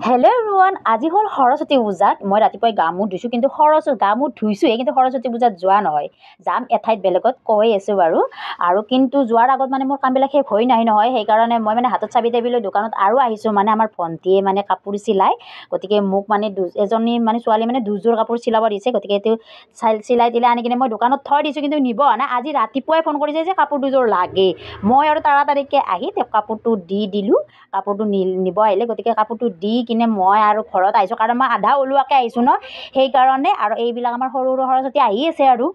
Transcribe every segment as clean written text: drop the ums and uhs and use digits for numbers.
Hello' everyone, আজি হ'ল সৰস্বতী পূজাত মই ৰাতিপুৱাই গা মূৰ ধুইছোঁ, কিন্তু গা মূৰ ধুইছোঁহে, কিন্তু সৰস্বতী পূজাত যোৱা নহয়। যাম এঠাইত বেলেগত কৈ আছোঁ বাৰু। আৰু কিন্তু যোৱাৰ আগত মানে মোৰ কামবিলাক শেষ হৈ নাহে নহয়, সেইকাৰণে মই মানে হাতত চাবি তাবি লৈ দোকানত আৰু আহিছোঁ। মানে আমাৰ ভণ্টিয়ে মানে কাপোৰ চিলাই, গতিকে মোক মানে এজনী মানে ছোৱালী মানে দুযোৰ কাপোৰ চিলাব দিছে, গতিকে এইটো চিলাই দিলে আনি কিনে মই দোকানত থৈ দিছোঁ, কিন্তু নিব অহা নাই। আজি ৰাতিপুৱাই ফোন কৰিছে যে কাপোৰ দুযোৰ লাগে। মই আৰু তাড়াতাড়িকৈ আহি তেওঁক কাপোৰটো দি দিলোঁ। কাপোৰটো নিব আহিলে, গতিকে কাপোৰটো দি কিনে মই আৰু ঘৰত আহিছোঁ, কাৰণ মই আধা ওলোৱাকৈ আহিছোঁ ন, সেইকাৰণে। আৰু এইবিলাক আমাৰ সৰু সৰু সৰস্বতী আহি আছে আৰু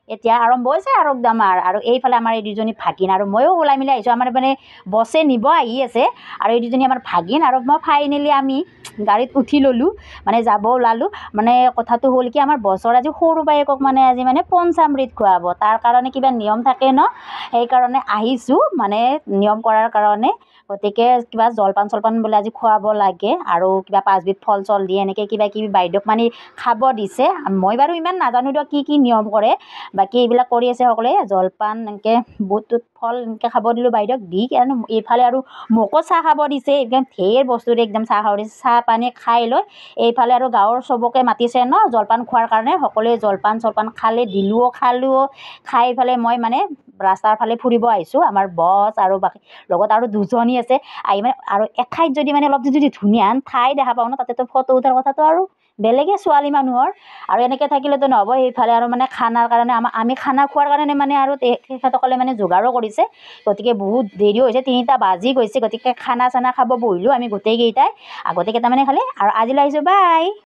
এতিয়া আৰম্ভ হৈছে আৰু একদম। আৰু এইফালে আমাৰ এই দুজনী ভাগিন আৰু ময়ো ওলাই মিলাই আহিছোঁ। আমাৰ মানে বছে নিব আহি আছে, আৰু এই দুজনী আমাৰ ভাগিন আৰু মই ফাইনেলি আমি গাড়ীত উঠি ল'লোঁ, মানে যাব ওলালোঁ। মানে কথাটো হ'ল কি, আমাৰ বছৰ আজি সৰু বায়েকক মানে আজি মানে পঞ্চামৃত খুৱাব, তাৰ কাৰণে কিবা নিয়ম থাকে ন, সেইকাৰণে আহিছোঁ মানে নিয়ম কৰাৰ কাৰণে। গতিকে কিবা জলপান চলপান বোলে আজি খুৱাব লাগে, আৰু কিবা 5 বিধ ফল চল দিয়ে, এনেকৈ কিবা কিবি বাইদেউক মানে খাব দিছে। মই বাৰু ইমান নাজানো দিয়ক কি নিয়ম কৰে, বাকী এইবিলাক কৰি আছে সকলোৱে। জলপান এনেকৈ বুট টুট ফল এনেকৈ খাব দিলোঁ বাইদেউক, দি কাৰণ এইফালে আৰু মোকো চাহ খাব দিছে। একদম ঢেৰ বস্তুৰে একদম চাহ খাব দিছে। চাহ পানী খাই লৈ এইফালে আৰু গাঁৱৰ চবকে মাতিছে ন জলপান খোৱাৰ কাৰণে, সকলোৱে জলপান চলপান খালে, দিলোঁও খালোঁও। খাই পেলাই মই মানে ৰাস্তাৰ ফালে ফুৰিব আহিছোঁ। আমাৰ বছ আৰু বাকী লগত আৰু দুজনী আছে। আহি মানে আৰু এঠাইত যদি মানে অলপ যদি ধুনীয়া ঠাই দেখা পাওঁ ন, তাতেতো ফটো উঠাৰ কথাটো আৰু বেলেগে ছোৱালী মানুহৰ। আৰু এনেকৈ থাকিলেতো নহ'ব। সেইফালে আৰু মানে খানাৰ কাৰণে আমি খানা খোৱাৰ কাৰণে মানে আৰু তেখেতসকলে মানে যোগাৰো কৰিছে। গতিকে বহুত দেৰিও হৈছে, 3টা বাজি গৈছে। গতিকে খানা চানা খাব বহিলোঁ আমি গোটেইকেইটাই। আগতে কেইটামানে খালে, আৰু আজিলৈ আহিছোঁ, বাই।